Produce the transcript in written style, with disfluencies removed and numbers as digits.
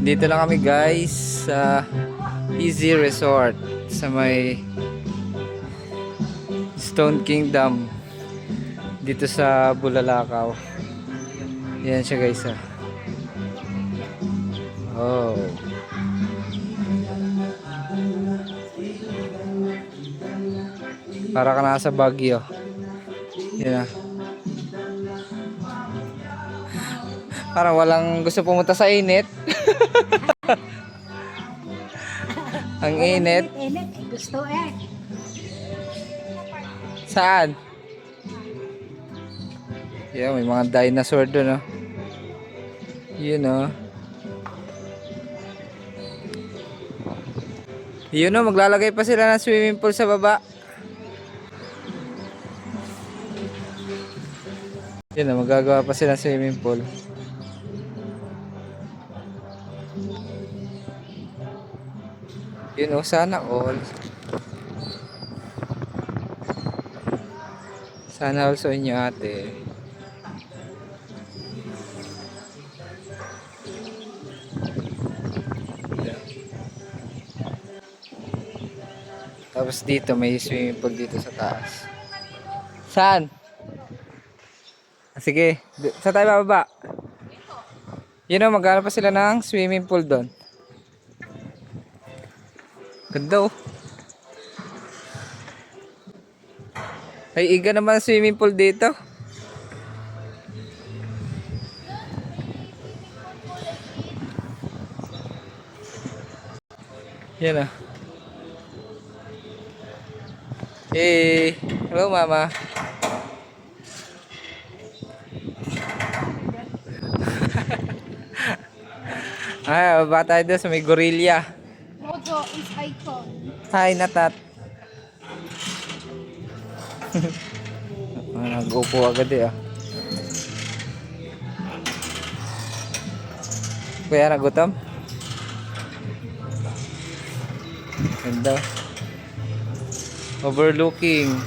Dito lang kami guys sa Easy Resort sa may Stone Kingdom dito sa Bulalakaw. Yan siya guys ah. Oh. Para ka nasa Baguio. Yan ah. Parang walang gusto pumunta sa init. Ang init. Init, gusto eh. Saan? Yeah, may mga dinosaur doon, oh. Yun, oh. Yun, oh, maglalagay pa sila ng swimming pool sa baba. Yun, oh, magagawa pa sila ng swimming pool. Yun, oh, sana all. Sana all sa inyo, ate. Tapos dito may swimming pool dito sa taas. Saan? Sige, saan tayo bababa? Yun o, maghanap pa sila ng swimming pool doon. Ganda oh. Ay, iga naman ang swimming pool dito. Yan ah. Hey, hello mama. Ay, baba tayo doon sa may gorilla. Mojo is icon. Hi, Natat. Nag-upo agad eh ah. Kuya, nagutom? Ganda. Overlooking